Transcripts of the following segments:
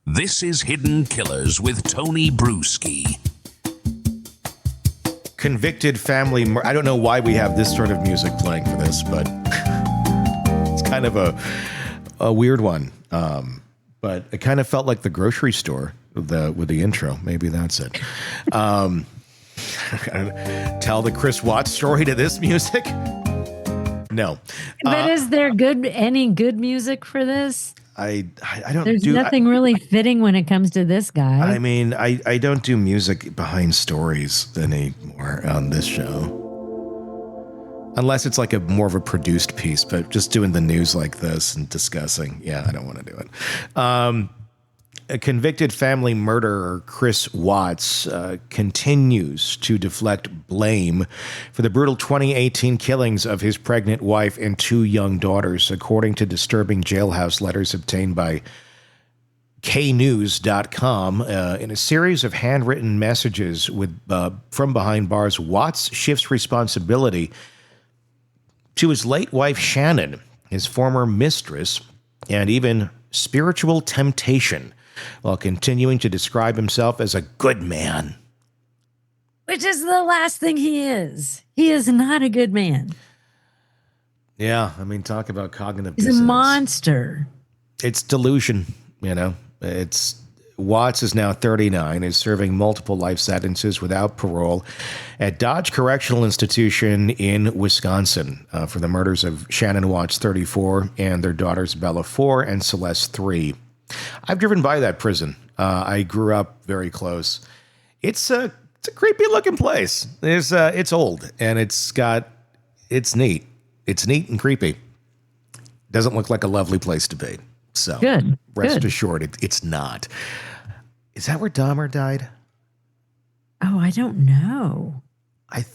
This is Hidden Killers with Tony Bruschi. Convicted family I don't know why we have this sort of music playing for this, but it's kind of a weird one. But it kind of felt like the grocery store with the intro. Maybe that's it. Tell the Chris Watts story to this music? No. But is there any good music for this? I don't. There's nothing really fitting when it comes to this guy. I mean, I don't do music behind stories anymore on this show. Unless it's like more of a produced piece, but just doing the news like this and discussing, I don't want to do it. A convicted family murderer, Chris Watts, continues to deflect blame for the brutal 2018 killings of his pregnant wife and 2 young daughters, according to disturbing jailhouse letters obtained by knews.com. In a series of handwritten messages from behind bars, Watts shifts responsibility to his late wife, Shanann, his former mistress, and even spiritual temptation, while continuing to describe himself as a good man. Which is the last thing he is. He is not a good man. Yeah, I mean, talk about cognitive He's dissonance. a monster. It's delusion, Watts is now 39, is serving multiple life sentences without parole at Dodge Correctional Institution in Wisconsin for the murders of Shanann Watts, 34, and their daughters Bella, 4, and Celeste, 3. I've driven by that prison. I grew up very close. It's a creepy looking place. It's old and it's neat. It's neat and creepy. Doesn't look like a lovely place to be. So rest assured, it's not. Is that where Dahmer died? Oh, I don't know.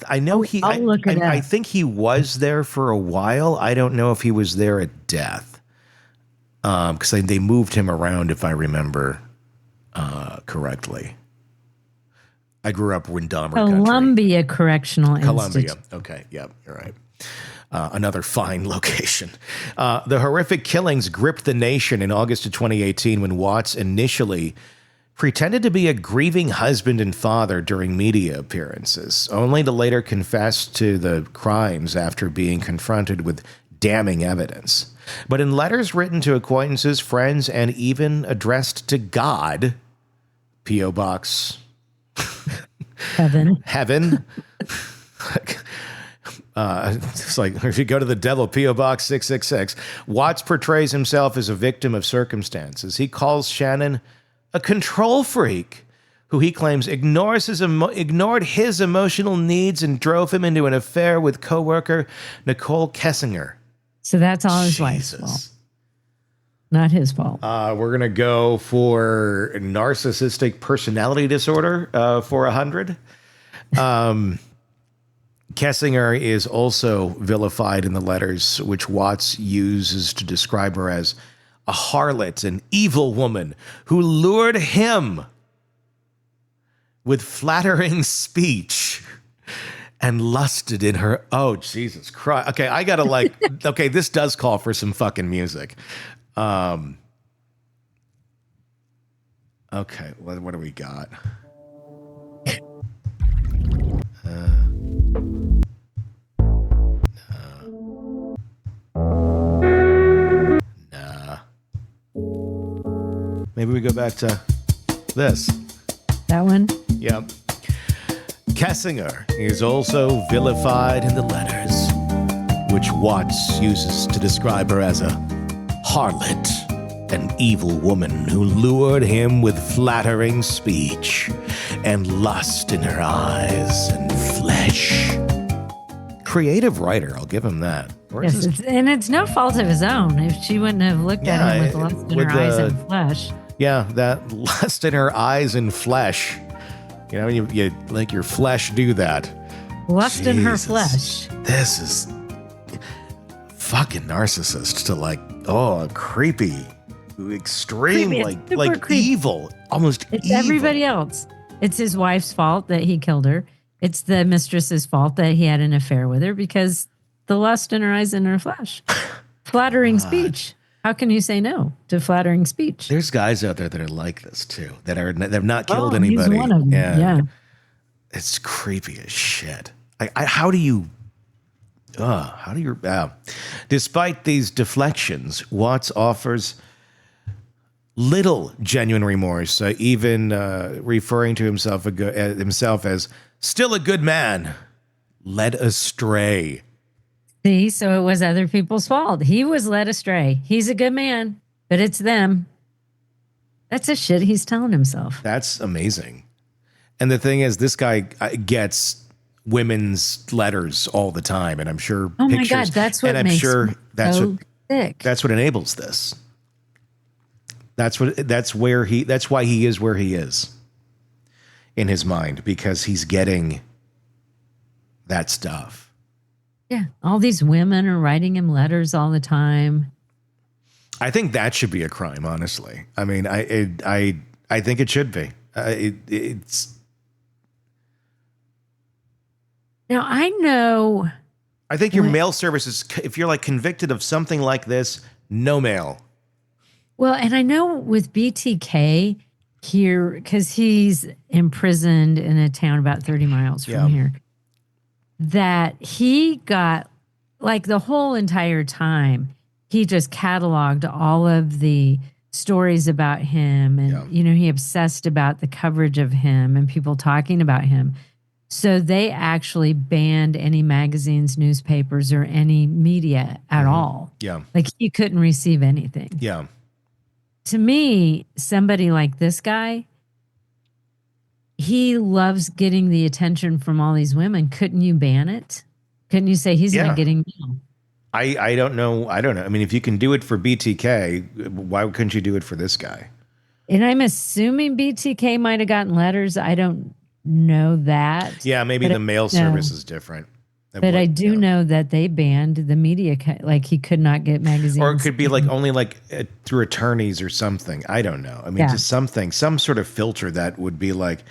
I know he. I'll look it up. I think he was there for a while. I don't know if he was there at death. Because they moved him around, if I remember correctly. I grew up when Dahmer Columbia Correctional Institution. Okay, yep, you're right. Another fine location. The horrific killings gripped the nation in August of 2018 when Watts initially pretended to be a grieving husband and father during media appearances, only to later confess to the crimes after being confronted with damning evidence. But in letters written to acquaintances, friends, and even addressed to God, P.O. Box Heaven. It's like if you go to the devil, P.O. Box 666. Watts portrays himself as a victim of circumstances. He calls Shanann a control freak who he claims ignored his emotional needs and drove him into an affair with coworker Nichol Kessinger. So that's all his wife's fault. Not his fault. We're going to go for narcissistic personality disorder for 100. Kessinger is also vilified in the letters, which Watts uses to describe her as a harlot, an evil woman who lured him with flattering speech and lusted in her. Oh, Jesus Christ. Okay, I got to okay, this does call for some fucking music. Okay, what do we got? Maybe we go back to this. That one? Yep. Kessinger is also vilified in the letters, which Watts uses to describe her as a harlot, an evil woman who lured him with flattering speech and lust in her eyes and flesh. Creative writer, I'll give him that. Yes, it's no fault of his own. If she wouldn't have looked at him with lust in her eyes and flesh. Yeah, that lust in her eyes and flesh. You know, you like your flesh do that. Lust in her flesh. This is fucking narcissist to creepy, extreme, creepy. Evil, almost it's evil. Everybody else. It's his wife's fault that he killed her. It's the mistress's fault that he had an affair with her because the lust in her eyes and her flesh. Flattering speech. How can you say no to flattering speech? There's guys out there that are like this too, that have not killed He's anybody. one of them. Yeah. It's creepy as shit. How do you? Despite these deflections, Watts offers little genuine remorse, even referring to himself as still a good man, led astray. See, so it was other people's fault. He was led astray. He's a good man, but it's them. That's the shit he's telling himself. That's amazing. And the thing is, this guy gets women's letters all the time, and I'm sure oh pictures. My God, that's what and I'm makes sure me that's so what sick. That's what enables this. That's why he is where he is in his mind, because he's getting that stuff. Yeah, all these women are writing him letters all the time. I think that should be a crime, honestly. I mean, I think it should be. It's. Now I know. I think your mail service is, if you're like convicted of something like this, no mail. Well, and I know with BTK here, because he's imprisoned in a town about 30 miles from here, that he got, like the whole entire time, he just cataloged all of the stories about him. And, he obsessed about the coverage of him and people talking about him. So they actually banned any magazines, newspapers, or any media at all. Yeah. Like he couldn't receive anything. Yeah. To me, somebody like this guy, he loves getting the attention from all these women. Couldn't you ban it? Couldn't you say he's not getting mail? I don't know. I mean, if you can do it for BTK, why couldn't you do it for this guy? And I'm assuming BTK might have gotten letters. I don't know that. Yeah, maybe the mail service is different. But I do know that they banned the media. Like he could not get magazines. Or it could be like only like through attorneys or something. I don't know. I mean, just some sort of filter that would be like,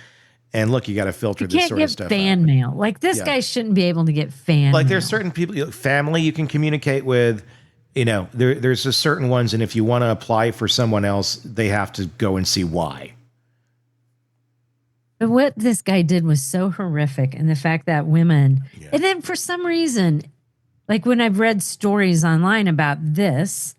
and look, you got to filter this sort of stuff. You can't get fan mail. Like this guy shouldn't be able to get fan mail. There's certain people, family you can communicate with. There's a certain ones, and if you want to apply for someone else, they have to go and see why. But what this guy did was so horrific. And the fact that women, and then for some reason, like when I've read stories online about this,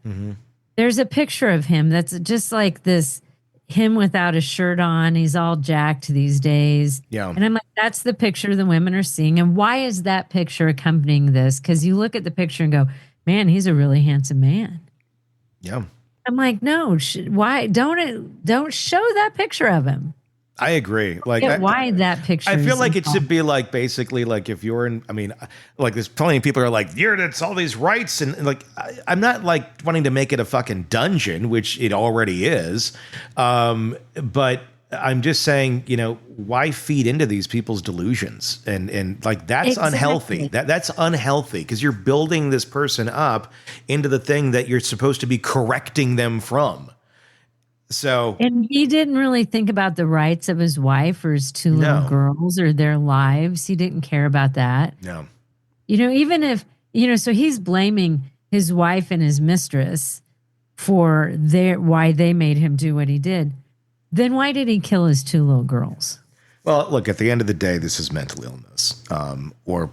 there's a picture of him that's just like this, him without a shirt on. He's all jacked these days. Yeah. And I'm like, that's the picture the women are seeing. And why is that picture accompanying this? Because you look at the picture and go, man, he's a really handsome man. Yeah. I'm like, no, why don't show that picture of him? I agree. Why that picture? I feel like it should be like basically like if you're in. I mean, like there's plenty of people who are like, it's all these rights and like I'm not like wanting to make it a fucking dungeon, which it already is. But I'm just saying, why feed into these people's delusions and like that's unhealthy. That's unhealthy because you're building this person up into the thing that you're supposed to be correcting them from. So, and he didn't really think about the rights of his wife or his two little girls or their lives. He didn't care about that. No. Even if, so he's blaming his wife and his mistress for why they made him do what he did. Then why did he kill his two little girls? Well, look, at the end of the day, this is mental illness, or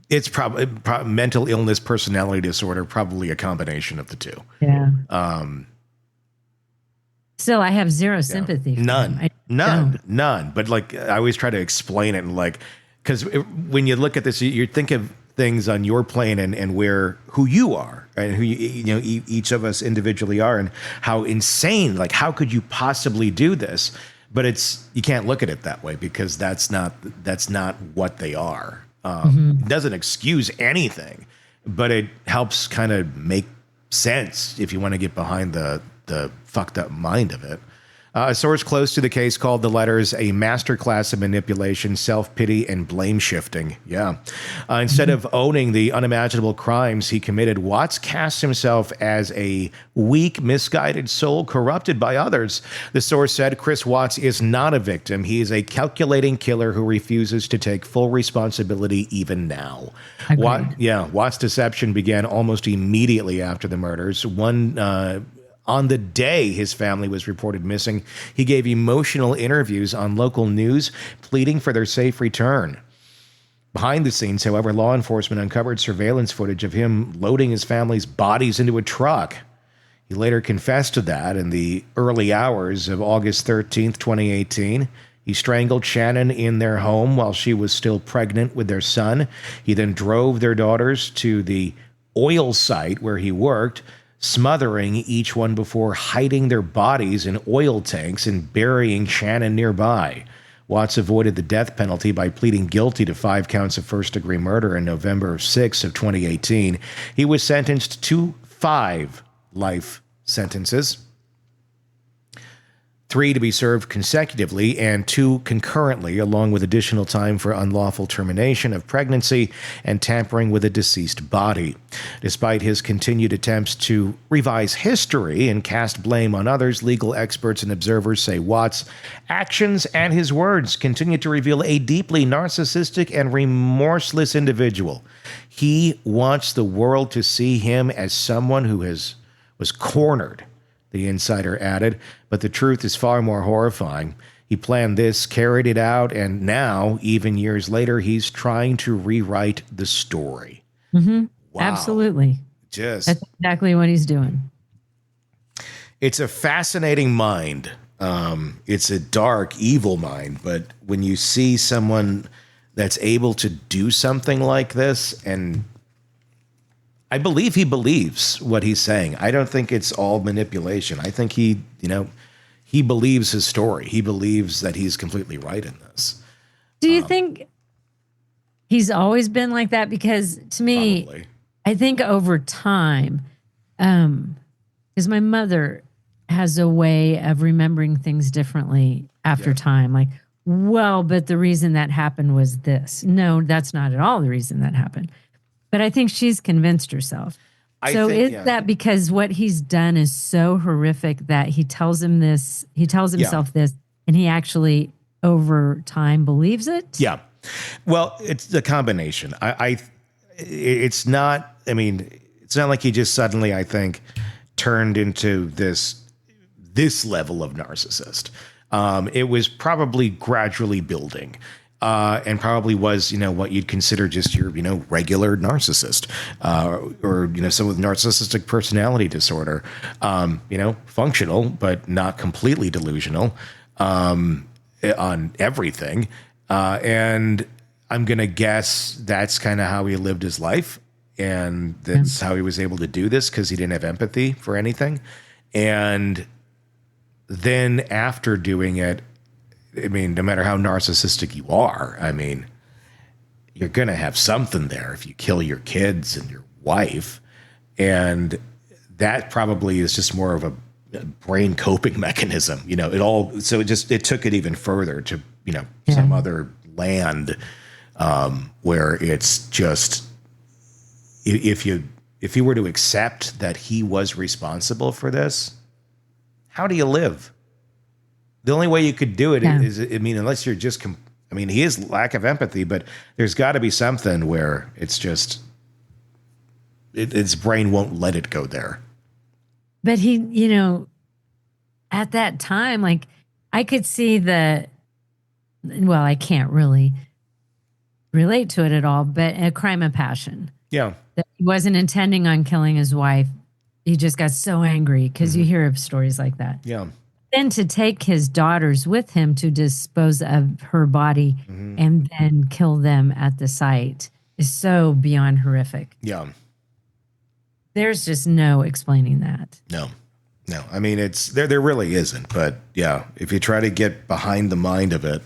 it's probably mental illness, personality disorder, probably a combination of the two. Yeah. Still, I have zero sympathy. None. But like, I always try to explain it, and like, because when you look at this, you think of things on your plane and who you are and who each of us individually are, and how insane. Like, how could you possibly do this? But you can't look at it that way because that's not what they are. It doesn't excuse anything, but it helps kind of make sense if you want to get behind the fucked up mind of it. A source close to the case called the letters a masterclass of manipulation, self-pity, and blame shifting. Yeah. Instead of owning the unimaginable crimes he committed, Watts cast himself as a weak, misguided soul corrupted by others. The source said Chris Watts is not a victim. He is a calculating killer who refuses to take full responsibility even now. Watts' deception began almost immediately after the murders. On the day his family was reported missing, he gave emotional interviews on local news, pleading for their safe return. Behind the scenes, however, law enforcement uncovered surveillance footage of him loading his family's bodies into a truck. He later confessed to that in the early hours of August 13th, 2018. He strangled Shanann in their home while she was still pregnant with their son. He then drove their daughters to the oil site where he worked, smothering each one before hiding their bodies in oil tanks and burying Shanann nearby. Watts avoided the death penalty by pleading guilty to 5 counts of first-degree murder in November 6 of 2018. He was sentenced to 5 life sentences, 3 to be served consecutively and 2 concurrently, along with additional time for unlawful termination of pregnancy and tampering with a deceased body. Despite his continued attempts to revise history and cast blame on others, legal experts and observers say Watts' actions and his words continue to reveal a deeply narcissistic and remorseless individual. He wants the world to see him as someone who was cornered, the insider added, but the truth is far more horrifying. He planned this, carried it out, and now, even years later, he's trying to rewrite the story. Mm-hmm. Wow. Absolutely. That's exactly what he's doing. It's a fascinating mind. It's a dark, evil mind, but when you see someone that's able to do something like this, and I believe he believes what he's saying. I don't think it's all manipulation. I think he believes his story. He believes that he's completely right in this. Do you think he's always been like that? Because to me, Probably. I think over time, because my mother has a way of remembering things differently after time. Like, well, but the reason that happened was this. No, that's not at all the reason that happened. But I think she's convinced herself. Is that because what he's done is so horrific that he tells himself this, and he actually over time believes it? Yeah. Well, it's a combination. It's not like he just suddenly, I think, turned into this level of narcissist. It was probably gradually building. And probably was, what you'd consider just your, regular narcissist, or, someone with narcissistic personality disorder, functional, but not completely delusional, on everything. And I'm going to guess that's kind of how he lived his life. And that's how he was able to do this, because he didn't have empathy for anything. And then after doing it, no matter how narcissistic you are, you're going to have something there if you kill your kids and your wife. And that probably is just more of a brain coping mechanism. It took it even further to, some other land where it's just, if you were to accept that he was responsible for this, how do you live? The only way you could do it is, unless you're just, he is lack of empathy, but there's got to be something where it's just, its brain won't let it go there. But he, at that time, like, I could see I can't really relate to it at all, but a crime of passion. Yeah. That he wasn't intending on killing his wife. He just got so angry, because you hear of stories like that. Yeah. Then to take his daughters with him to dispose of her body and then kill them at the site is so beyond horrific. Yeah. There's just no explaining that. No. It's there really isn't. But yeah, if you try to get behind the mind of it,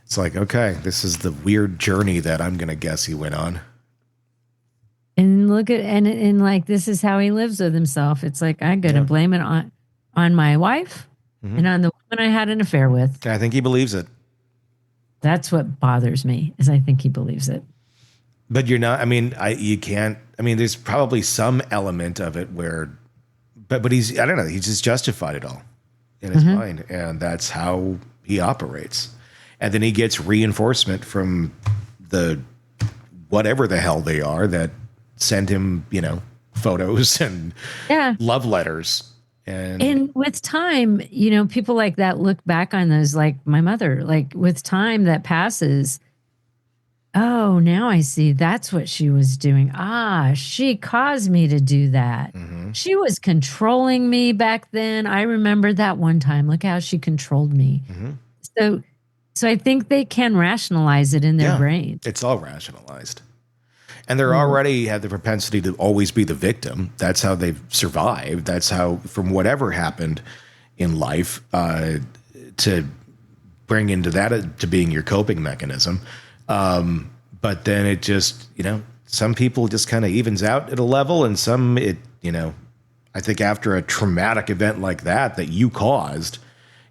it's like, okay, this is the weird journey that I'm going to guess he went on. And look at, and like, this is how he lives with himself. It's like, I'm going to blame it on my wife. and on the woman I had an affair with. I think he believes it. That's what bothers me, is I think he believes it. But you're not, you can't, there's probably some element of it where, but he's, I don't know, he's just justified it all in his mind. And that's how he operates. And then he gets reinforcement from the, whatever the hell they are that send him, photos and love letters. And with time, people like that look back on those, like my mother, like with time that passes. Oh, now I see. That's what she was doing. She caused me to do that. She was controlling me back then. I remember that one time. Look how she controlled me. So I think they can rationalize it in their brain. It's all rationalized. And they're already have the propensity to always be the victim. That's how they've survived. That's how, from whatever happened in life, to bring into that to being your coping mechanism. But then it just, some people just kind of evens out at a level, and some I think after a traumatic event like that you caused,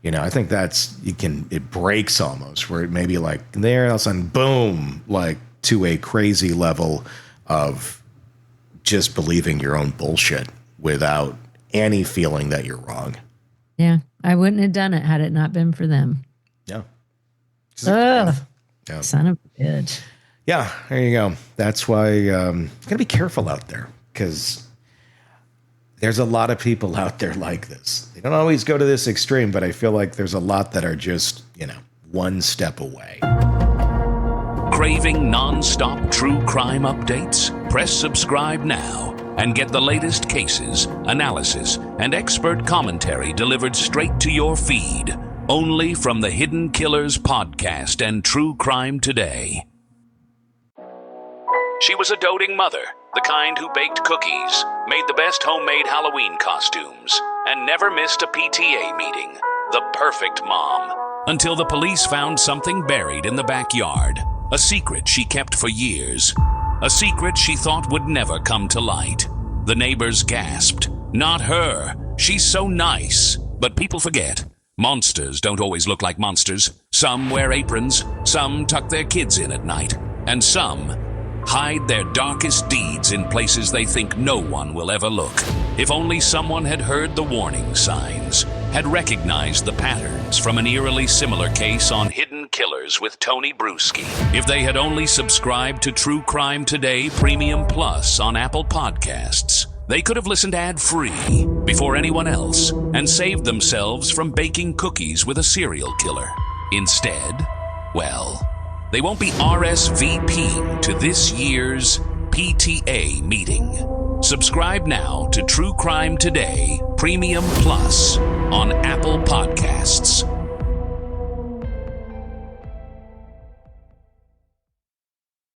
I think it breaks almost, where it may be like there, all of a sudden, boom, like to a crazy level of just believing your own bullshit without any feeling that you're wrong. Yeah. I wouldn't have done it had it not been for them. Yeah. Ugh. Yeah. Son of a bitch. Yeah, there you go. That's why you got to be careful out there, because there's a lot of people out there like this. They don't always go to this extreme, but I feel like there's a lot that are just, one step away. Craving non-stop true crime updates? Press subscribe now and get the latest cases, analysis, and expert commentary delivered straight to your feed. Only from the Hidden Killers podcast and True Crime Today. She was a doting mother, the kind who baked cookies, made the best homemade Halloween costumes, and never missed a PTA meeting. The perfect mom. Until the police found something buried in the backyard. A secret she kept for years. A secret she thought would never come to light. The neighbors gasped. Not her. She's so nice. But people forget. Monsters don't always look like monsters. Some wear aprons, some tuck their kids in at night, and some hide their darkest deeds in places they think no one will ever look. If only someone had heard the warning signs, had recognized the patterns from an eerily similar case on Hidden Killers with Tony Bruschi. If they had only subscribed to True Crime Today Premium Plus on Apple Podcasts, they could have listened ad-free before anyone else and saved themselves from baking cookies with a serial killer. Instead, well, they won't be RSVPing to this year's PTA meeting. Subscribe now to True Crime Today Premium Plus on Apple Podcasts.